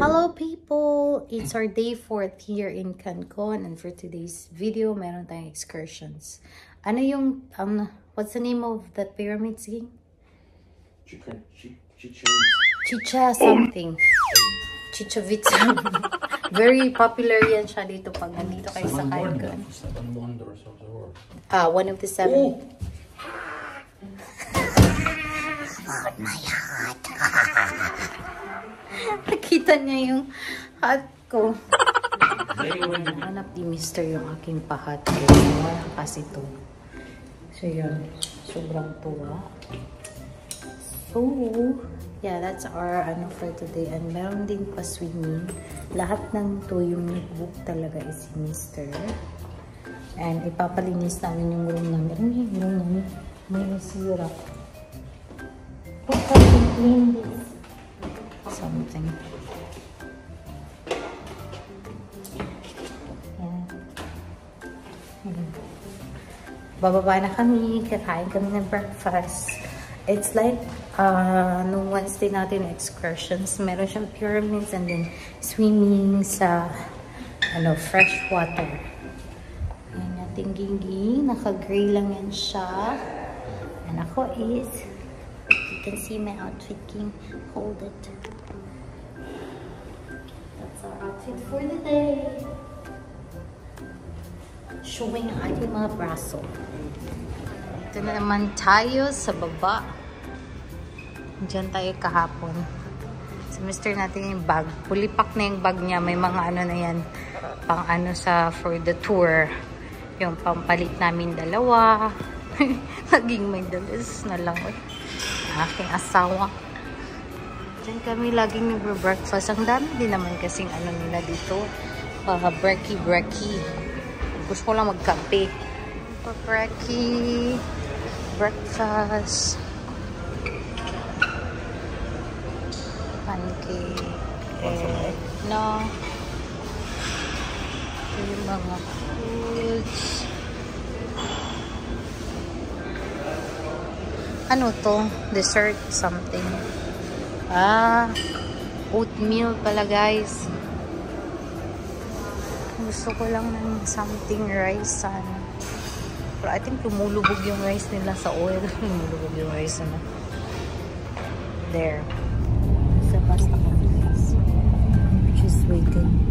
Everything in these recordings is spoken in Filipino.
Hello people! It's our day 4th here in Cancun, and for today's video, meron tayong excursions. Ano yung, what's the name of that pyramid again? Chicha something. Chichavitsa. Very popular yan siya dito pag nandito kayo sa Cancun. 7 wonders of the world. One of the 7. Oh. Oh my heart. Nakita niya yung hat ko. Hanap ni Mr. yung aking pahat ko. Wala kasi ito. So yun. Sobrang tuwa. So, yeah, that's our ano for today. And meron din pa swimming. Lahat ng to yung nag-book talaga is si Mr. And ipapalinis namin yung room namin. Ano yung room namin? May nasira. Who can clean this? Something. Yeah. Bababa na kami. Kakain kami ng breakfast. It's like, nung Wednesday natin excursions, meron siyang pyramids and then swimming sa, fresh water. Ayan natin gingging. Naka-gray lang yan siya. And ako is, you can see my outfit, King. Hold it. That's our outfit for the day. Showing ang ating mga braso. Ito na naman tayo sa baba. Diyan tayo kahapon. Sa Mr. natin yung bag. Pulipak na yung bag niya. May mga ano na yan. Pang for the tour. Yung pampalit namin dalawa. Naging may dalas na lang. Aking asawa. Diyan kami laging nagbe-breakfast. Ang dami din naman kasing nila dito. Brekkie. Gusto ko lang magkape. Brekkie. Breakfast. Pancake. No. Yung mga foods. Ano to? Dessert something. Oatmeal pala guys. Gusto ko lang ng something rice sana. Pero I think lumulubog yung rice nila sa oil. Lumulubog yung rice na. There. Sa basta kami guys. Just waiting.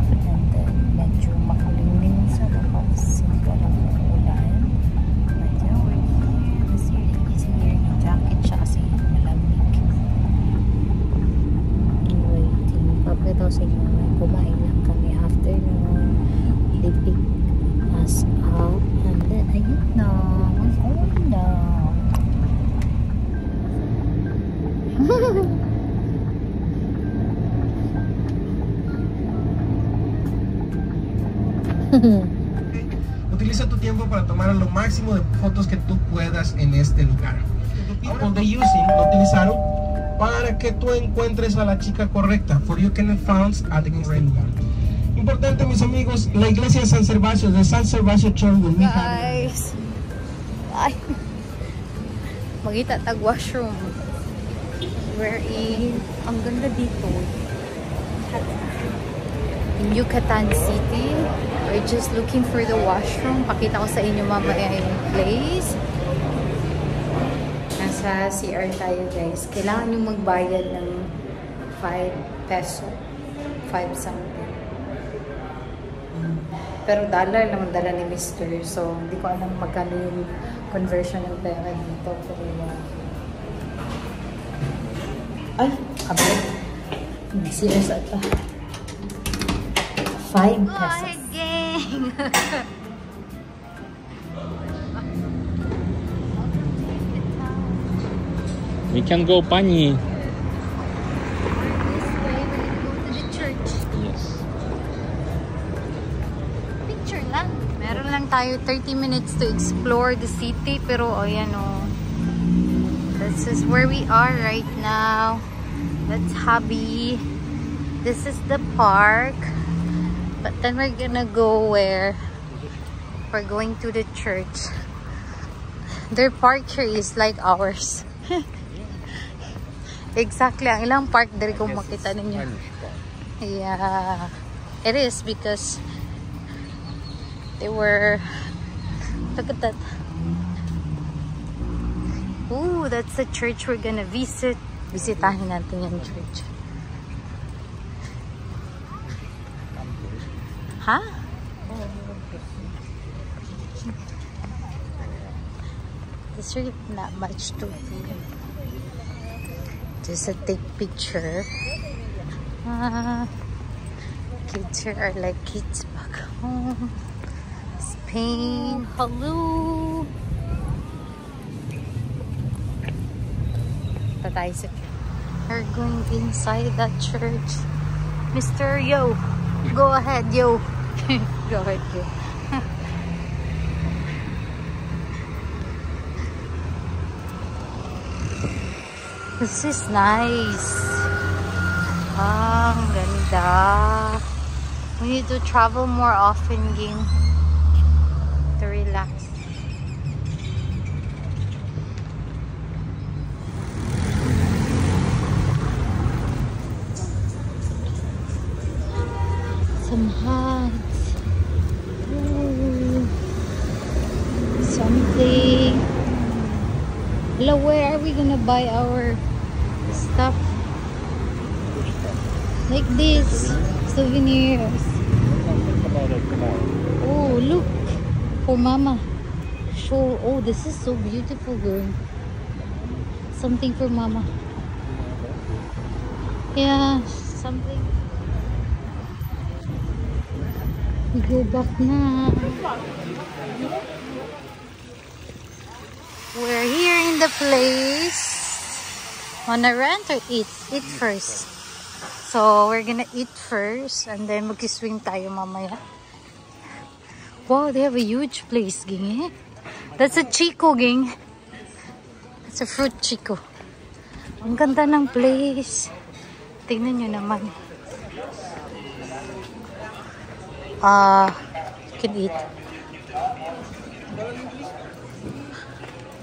And then medyo makalingin sa labas. Hindi ka lang ulan. But yeah, we're here. Kasi wearing a jacket siya kasi malamig. Waiting. Papakita ko sa inyo. Kumain lang kami after noon. They picked us up. And then, ayun na. Ayun na. Utiliza tu tiempo para tomar lo máximo de fotos que tú puedas en este lugar. Ahora lo utilizaron para que tú encuentres a la chica correcta. For you can found at the correct lugar. Importante, mis amigos, la iglesia de San Servacio, de San Servacio Church. Guys, ay, magita tag washroom. We're in, ang ganda dito. In Yucatan City. We're just looking for the washroom. Pakita ko sa inyo mamaya yung place. Nasa CR tayo guys. Kailangan nyo magbayad ng 5 peso. 5 something. Pero dollar naman dala ni Mr. So, hindi ko alam magkano yung conversion ng pera dito. Pero, ay, abot. Serious ata. 5 pesos. We can go, Pani. This way, we're gonna go to the church. Yes. Picture lang. Meron lang tayo 30 minutes to explore the city. Pero, ayan o. This is where we are right now. That's Hobby. This is the park. But then we're gonna go where? We're going to the church. Their park here is like ours. Exactly. Ang ilang park dari kung makita ninyo. Yeah, it is because they were. Look at that. Ooh, that's the church we're gonna visit. Bisitahin natin yung church. Huh? There's really not much to do. Just a take picture. Kids here are like kids back home. Spain. Hello. We're going inside that church. Mr. Yo, go ahead, yo. Go ahead, yo. This is nice. Ah, ang ganda. We need to travel more often, gang, to relax. Some hats. Ooh. Something. Hello, where are we gonna buy our stuff? Like this. Souvenirs. Oh, look. For mama. Show. Oh, this is so beautiful, girl. Something for mama. Yeah, something. We go back na. We're here in the place. Wanna rent or eat? Eat first. So, we're gonna eat first and then mag-swim tayo mamaya. Wow, they have a huge place, ging. That's a Chico, ging. That's a fruit Chico. Ang ganda ng place. Tingnan nyo naman. You can eat.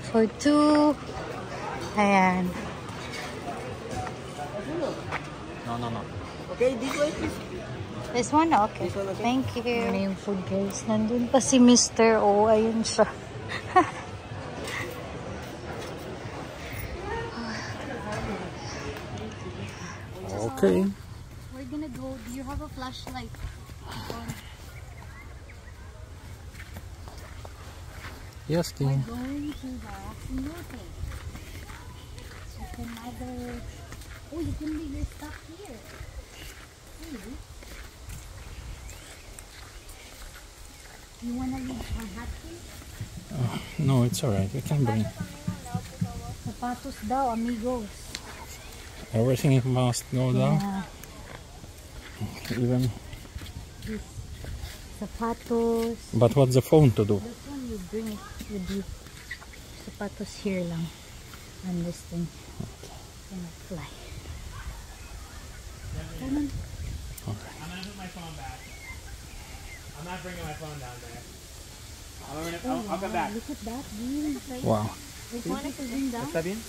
For two. Ayan. No. Okay, this way, please. This one? Okay. Thank you. Ano yung food, guys? Nandun pa si Mr. O. Ayun siya. Okay. We're gonna go. Do you have a flashlight? Yes, We're Ting. going to the Sinote. You can either... Oh, you can leave your stuff here. Really? You wanna leave a hat here? No, it's alright. We can bring. Sapatos daw, amigos. Everything must go down. Yeah. Even. This. Sapatos. But what's the phone to do? This one you bring it with you. Sapatos here lang. And this thing. Cannot fly. I'm gonna put my phone back. I'm not bringing my phone down there. I'll come back. Look at that view. Wow. ¿Está bien?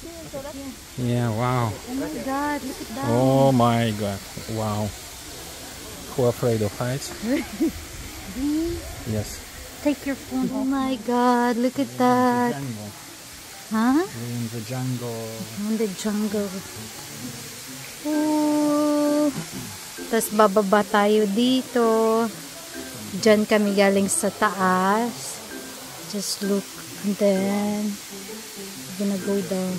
Yeah, wow. Oh my god, look at that. Oh my god. Wow. Who afraid of heights? Yes. Take your phone. Oh my god, look at that. Jungle. Huh? We're in the jungle. In the jungle. Oh. Tapos bababa tayo dito. Diyan kami galing sa taas. Just look. And then we're gonna go down.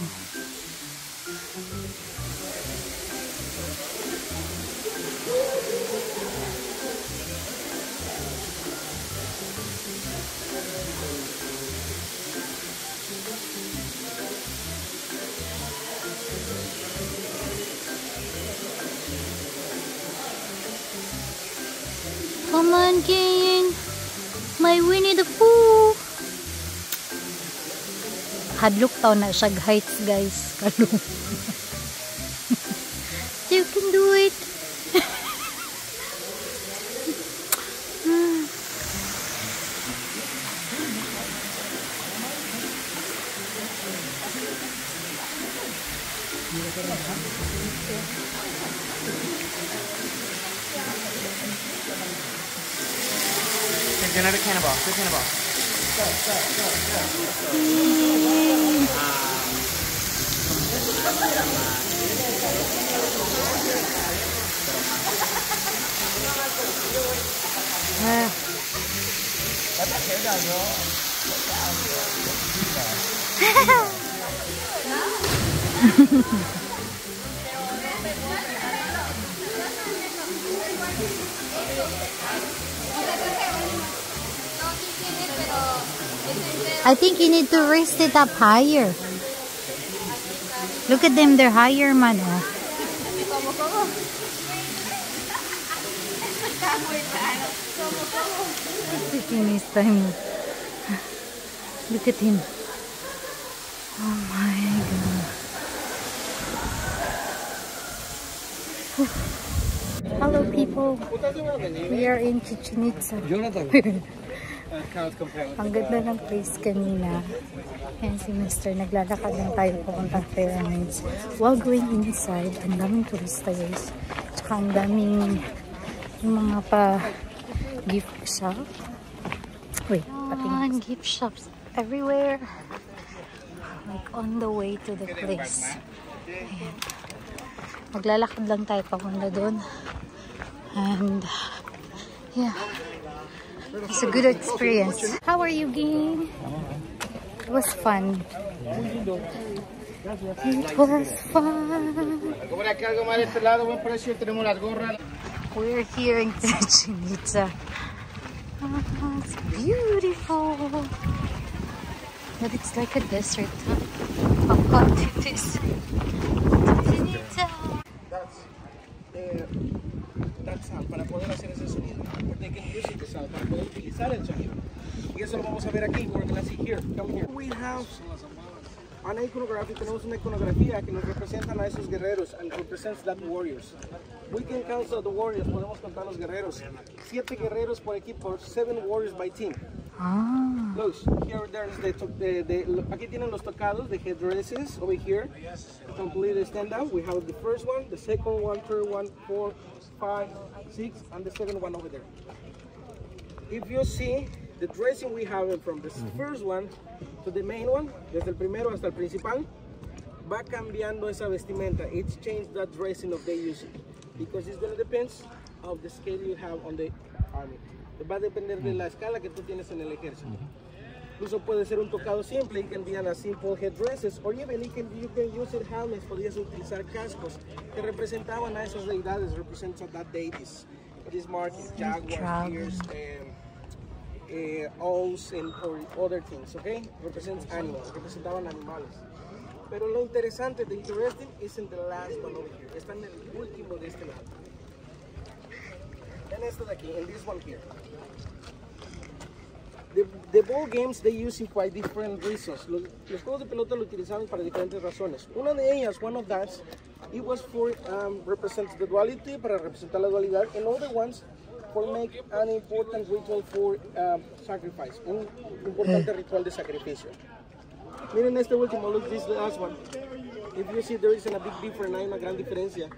Come on, King. My Winnie the Pooh. Hadlok tao na siya heights, guys. Kalong. You can do it. Here's another cannonball. Good cannonball. I think you need to raise it up higher. Look at them, they're higher, man. Oh. Look at him. Oh my God. Hello people. We are in Chichen Itza. Ang ganda ng place kanina. Ayan si Mr. Naglalakad lang tayo papuntang pyramids. While going inside, ang daming turista guys. Tsaka ang daming yung mga gift shop. Wait, patingin. Gift shops everywhere. Like on the way to the place. Ayan. Maglalakad lang tayo papunta doon. And yeah. It's a good experience. How are you, gang? It was fun. It was fun. We're here in Chichen Itza. Oh, it's beautiful. But it's like a desert. How hot it is. Chichen Itza. That's para poder hacer ese sonido. They can use it para poder utilizar el sonido. Y eso lo vamos a ver aquí. We're gonna see here. Come here. We have an iconography. Tenemos una iconografía que nos representan a esos guerreros and represents that warriors. We can count the warriors. Podemos contar los guerreros. 7 guerreros por equipo. 7 warriors by team. Ah. Look, here there's aquí tienen los tocados, the headdresses over here. Completely stand out. We have the first one, the second one, third one, 4, 5, 6, and the 7th one over there. If you see the dressing we have from the first one to the main one, desde el primero hasta el principal, va cambiando esa vestimenta. It's changed that dressing of the use because it's going to depend of the scale you have on the army. Va a depender de la escala que tú tienes en el ejército. Incluso puede ser un tocado simple, you can be on a simple headdresses, or even you can use it helmets, podías utilizar cascos que representaban a esas deidades, representan that deities. These markings, jaguars, deers, owls, and or other things, okay? Represents animals, representaban animales. Pero lo interesante, the interesting, is in the last one over here. Está en el último de este lado. En este de aquí, in this one here. The ball games they use it for different reasons. Los juegos de pelota lo utilizaban para diferentes razones. Una de ellas, one of that, it was for represent the duality, para representar la dualidad, and other ones for make an important ritual for sacrifice, un importante ritual de sacrificio. Miren este último, look this last one. If you see there isn't a big difference, hay una gran diferencia.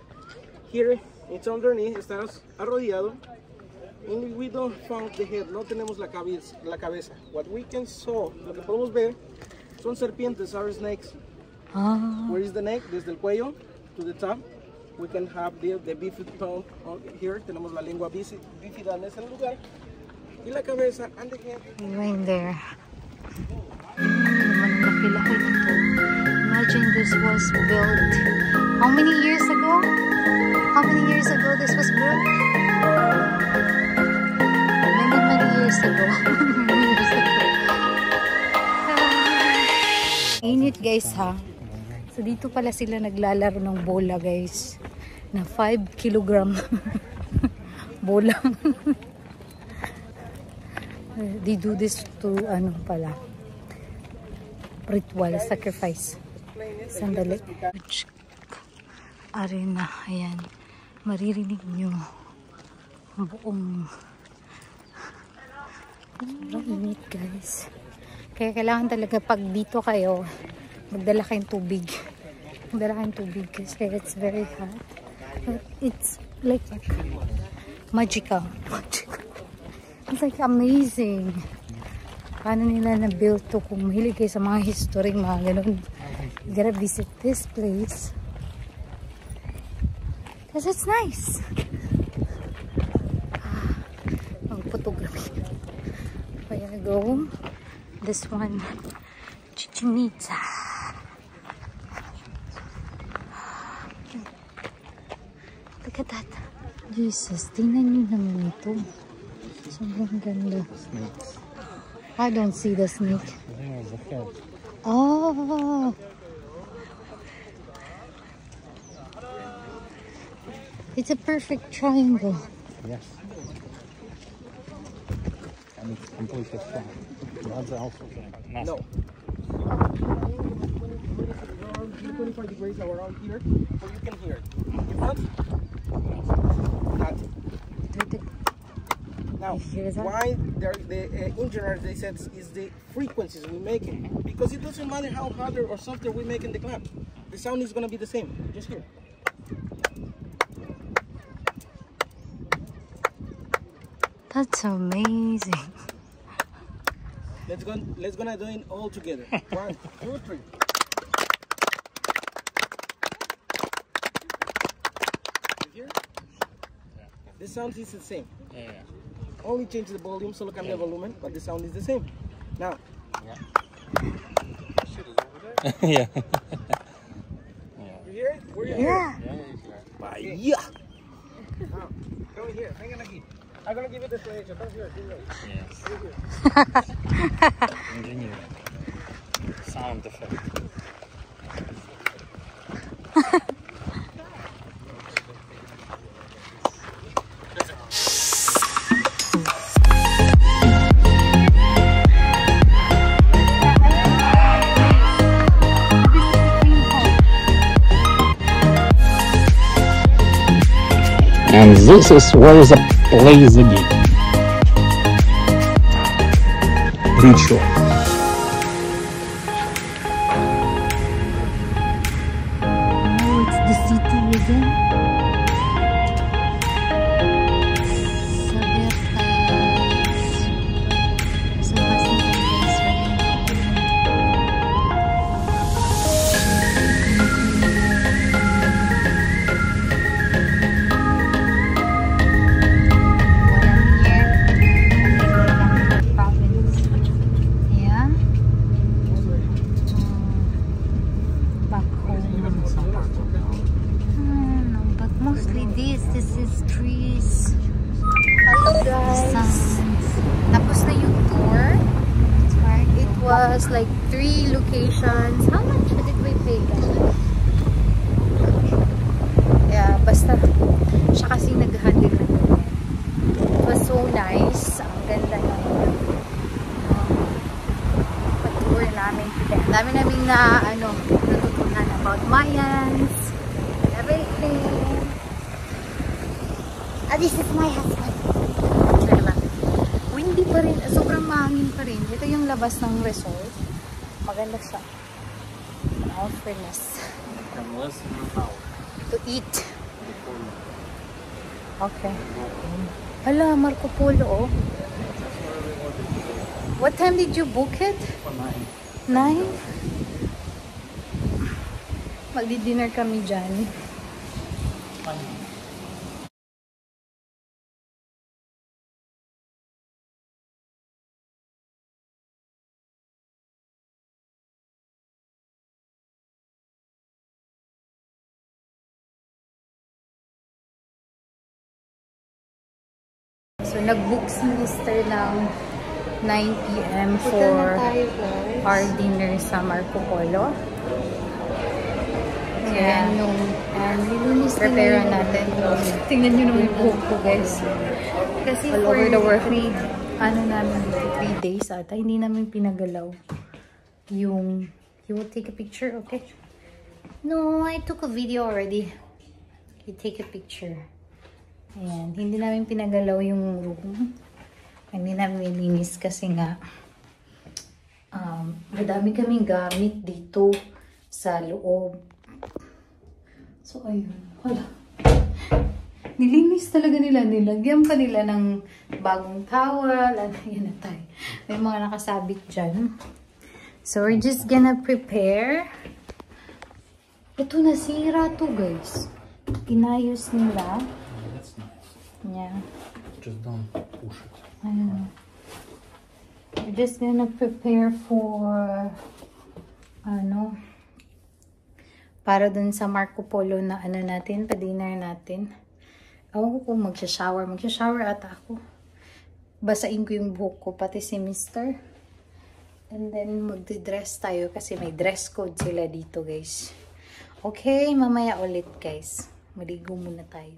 Here, it's underneath, estás arrodillado. And we don't found the head, no tenemos la cabeza. What we can saw, lo que podemos ver, son serpientes, are snakes. Ah. Where is the neck? Desde el cuello to the top. We can have the bifid tongue here. Tenemos la lengua bífida en ese lugar. Y la cabeza and the head. Right there. Laki-laki nito. Imagine this was built. How many years ago? How many years ago this was built? Many years ago. Init guys ha. So dito pala sila naglalaro ng bola guys. Na 5 kilogram bola. They do this to ano pala. Ritual sacrifice. Sandali. Arena. Ayan. Maririnig nyo buong init guys. Kaya kailangan talaga pag dito kayo magdala kayong tubig. Magdala kayong tubig kasi it's very hot. But it's like Magical. It's like amazing. Paano nila na-build to? Kung mahilig kayo sa mga history, mga ganun. You gotta visit this place. Because it's nice. Photography. We're gonna go this one, Chichen Itza. Look at that. Jesus, tingnan nyo naman ito. Sobrang ganda. I don't see the snake. Oh. It's a perfect triangle. Yes. And it's completely flat. That's also flat. No. 25 degrees around here, so you can hear it. You want? Not. Now, why the engineers, they said, is the frequencies we make it. Because it doesn't matter how harder or softer we make in the clap. The sound is going to be the same. Just here. That's amazing. Let's gonna do it all together. 1, 2, 3. You hear? The sound is the same. Yeah. Only change the volume, solo cambia volumen, but the sound is the same. Now. Yeah. You hear it? Where you Yeah. Yeah. Now, come here. Hang on aquí. I'm gonna give it the explanation. Come here. Yes. Engineer. Sound effect. And this is where the plays the game. Ritual. Oh, it's the city again. This is trees. Hello guys. Tapos na yung tour. It was like 3 locations. How much did we pay? Yeah, basta siya kasi nag-handle na. It was so nice. Ang ganda ng tour namin today. Ang dami namin na natutunan about Mayans, everything. This is my husband. Windy pa rin. Sobrang mahangin pa rin. Ito yung labas ng resort. Maganda siya. All fairness. To eat. Okay. Hala, Marco Polo, oh. What time did you book it? 9? Magdi-dinner kami dyan. So, nag-book si Mr. ng 9 PM for our dinner sa Marco Polo. Yeah. And prepare natin. Tingnan nyo naman yung buhok ko, guys. Kasi all over the world, 3 days ata, hindi namin pinagalaw yung... You will take a picture, okay? No, I took a video already. You take a picture. Ayan, hindi namin pinagalaw yung room. Hindi namin nilinis kasi nga madami kaming gamit dito sa loob. So, ayun. Hala. Nilinis talaga nila. Nilagyan pa nila ng bagong towel. Yan na tayo. May mga nakasabit dyan. So, we're just gonna prepare. Ito, nasira to, guys. Inayos nila. That's nice. Yeah. Just don't push it. Ayan. We're just gonna prepare for para dun sa Marco Polo na natin, pa-dinner natin. Ewan ko kung magsha-shower. Magsha-shower ata ako. Basain ko yung buhok ko, pati si Mr. And then magdi-dress tayo kasi may dress code sila dito, guys. Okay, mamaya ulit, guys. Maligo muna tayo.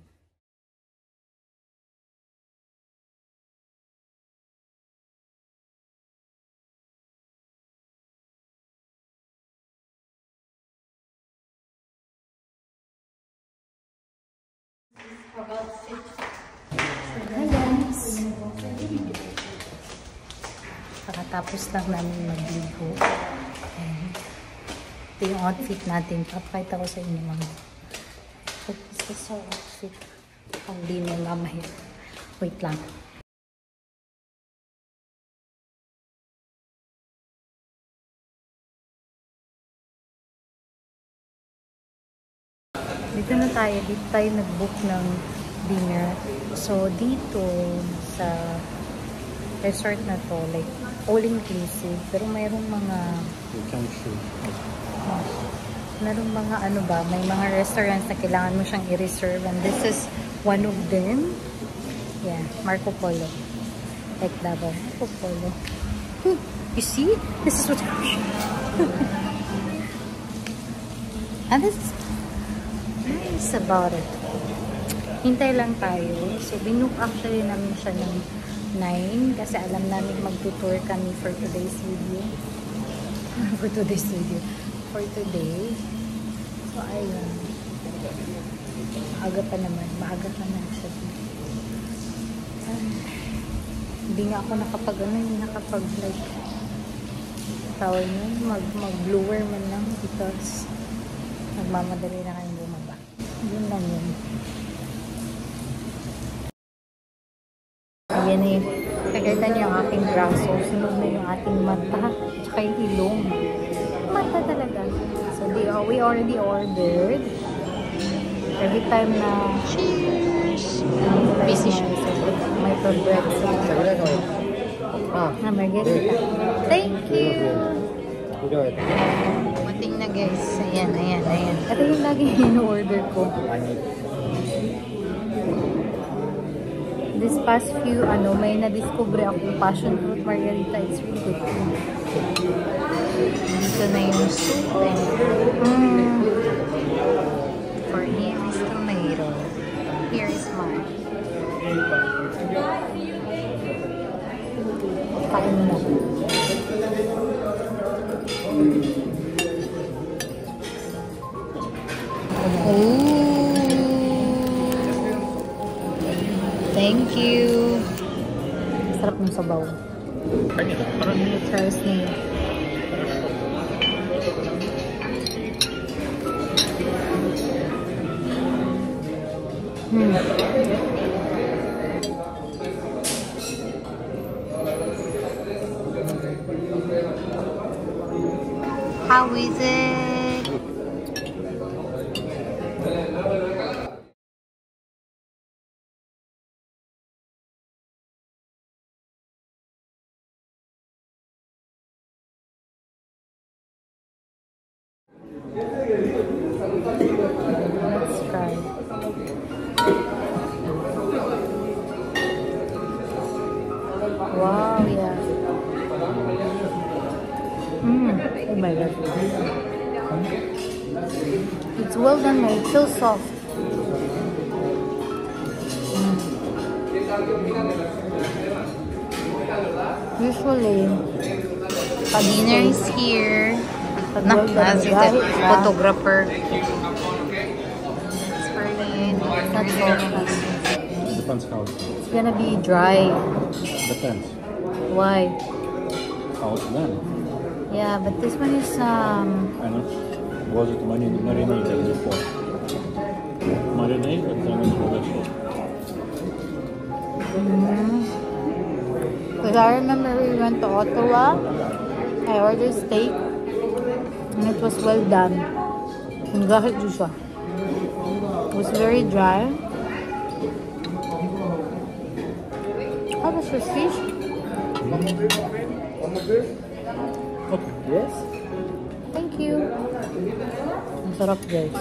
Hi guys! Pakatapos lang namin magligo. Ito yung outfit natin. Papakita ko sa inyo mga. Ito sa outfit. Pang dinner mamaya. Wait lang. Dito na tayo. Dito tayo nag-book ng dinner. So, dito sa resort na to, like, all-inclusive. Pero mayroong mga... You can choose. Mayroong mga may mga restaurants na kailangan mo siyang i-reserve. And this is one of them. Yeah, Marco Polo. Like Davao. Marco Polo. You see? This is what and this is nice about it. Hintay lang tayo. So, binook actually namin siya ng 9 kasi alam namin magtutour kami for today's video. For today. So, ayun. Maaga pa naman. Maaga pa naman siya. Hindi nga ako like tawag nyo, mag-blower man lang because nagmamadali na kayong bumaba. Yun lang yun. Ayan eh. Kakita niyo ang aking braso. Sunod na yung ating mata. Tsaka yung ilong. Mata talaga. So, we already ordered. Every time na cheers! Busy siya. May bread. Margarita. Thank you! Mating na guys. Ayan. Ito yung lagi in-order ko. This past few, may na-discover akong passion fruit margarita. It's really good. Dito na yung soup. For him is tomato. Here is mine. Kain mo. Thank you. Sarap ng sabaw. Parang tries niya. How is it? Let's try. Wow, yeah. Oh my god. It's well done, mate. It's so soft. Usually, dinner is here. As a photographer. It's brilliant. Not soft. Depends how. It's gonna be dry. Depends. Why? How it's done. Yeah, but this one is I know. Was it marinated before? Marinated and then it's delicious. Because I remember we went to Ottawa. I ordered steak. And it was well done. Ang gahit dyan siya. It was very dry. How was your fish? Yes. Thank you. Ang sarap, guys.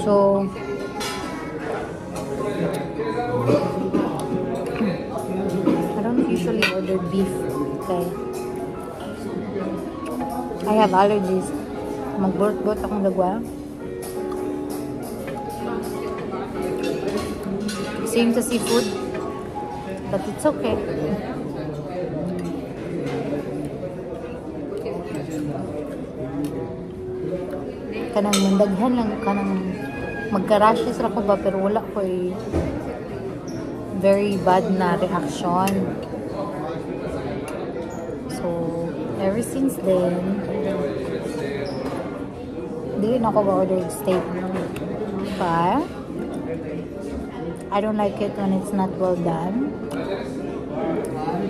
So, I don't usually order beef. Okay. I have allergies. Mag-bort-bort akong dagwa. Same sa seafood. But it's okay. Kanang mandaghan lang, kanang magka-rashes ra ko ba, pero wala ko very bad na reaction. So, ever since then, hindi na ako ba-order steak. But, I don't like it when it's not well done.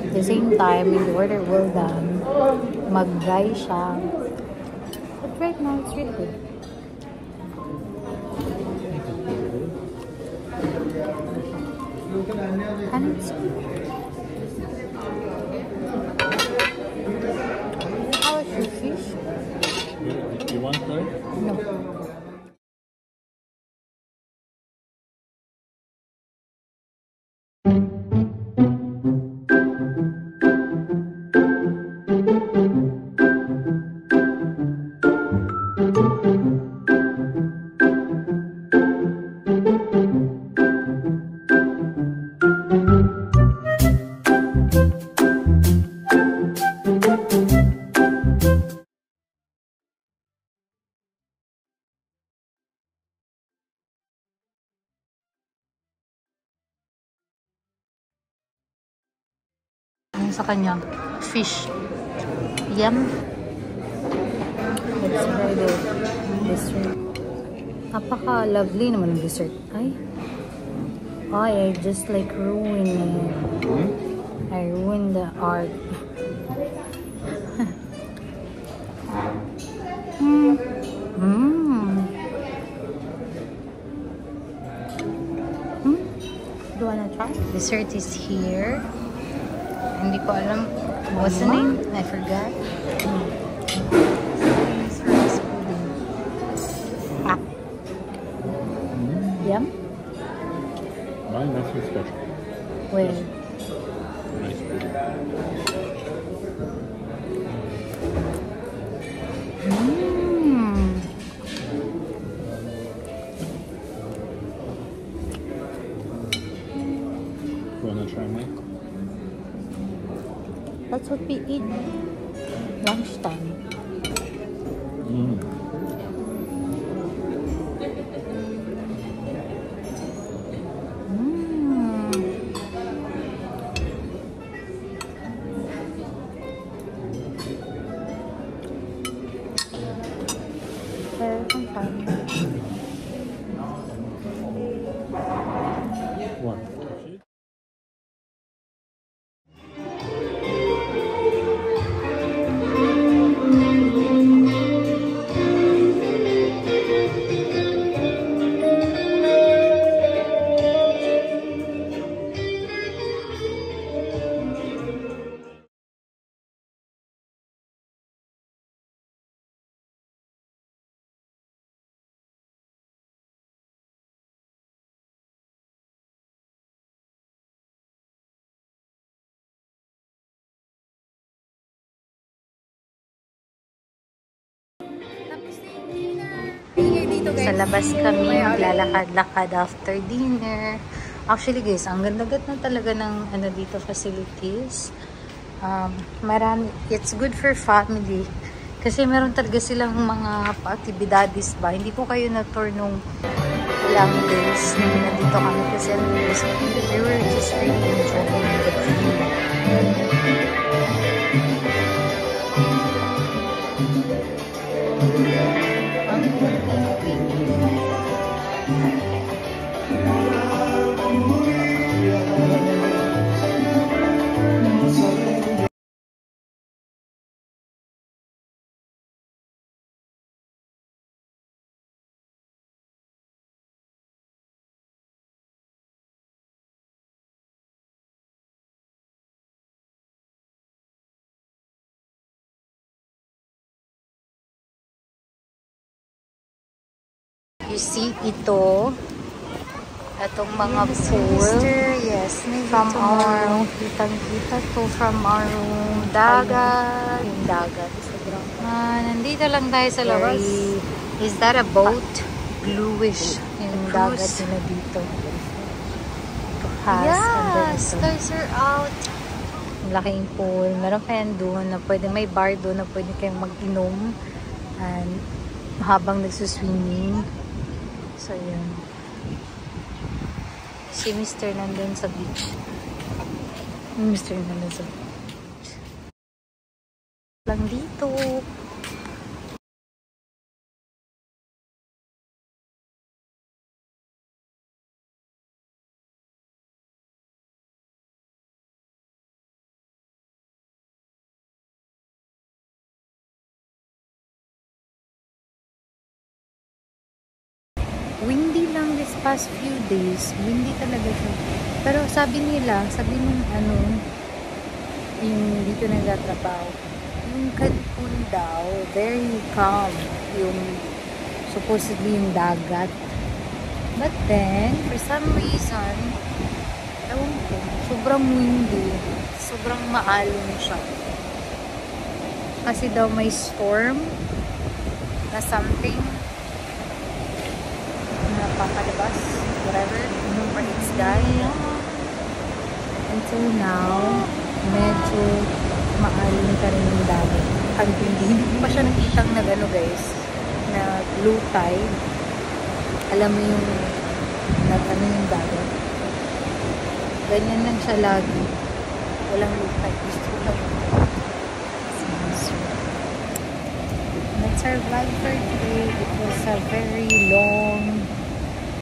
At the same time, when you order well done, mag-dry siya. But right now, it's really good. And it's how is your fish? You want that? No. Sa kanya, fish. Yum. Let's try the dessert. Napaka-lovely naman ang dessert. Ay, I just like ruin it. I ruined the art. Do you wanna try? Dessert is here. Hindi ko alam. What's the name? I forgot. It's rice pudding. Yum? Mine, nothing special. Where? Nice pudding. Wanna try mine? That's what we eat lunchtime. One. Sa labas kami, lalakad-lakad after dinner. Actually guys, ang ganda-ganda na talaga ng ano dito facilities. It's good for family. Kasi meron talaga silang mga pa-actividades ba. Hindi po kayo na-tour nung ilang days na nandito kami kasi we were just really enjoying the view. You see, ito. Itong mga pool. Yes, from our, kitang-kita to from our dagat. Yung dagat. Nandito lang tayo sa labas. Is that a boat? Bluish. Yung dagat nila dito. Yes, stars are out. Laking pool. Meron kayong doon na pwede, may bar doon na pwede kayong mag-inom. And habang nagsuswimming. So, yun. Si Mr. nandun sa beach. Mr. nandun sa beach. Lang dito. Windy lang this past few days. Windy talaga siya. Pero sabi nila, sabi nung yung dito nagtatrabaho, yung Cancun daw, very calm. Yung supposedly yung dagat. But then, for some reason, ewan ko, sobrang windy. Sobrang maalon siya. Kasi daw may storm na something papalabas, whatever, or it's dying. Until now, medyo maalin ka rin yung dagat. Ang hindi pa siya nakitang na gano guys, na blue tide. Alam mo yung nag-ano yung dagat. Ganyan lang siya lagi. Walang blue tide. Gusto ko lang. That's our vlog for today. It was a very long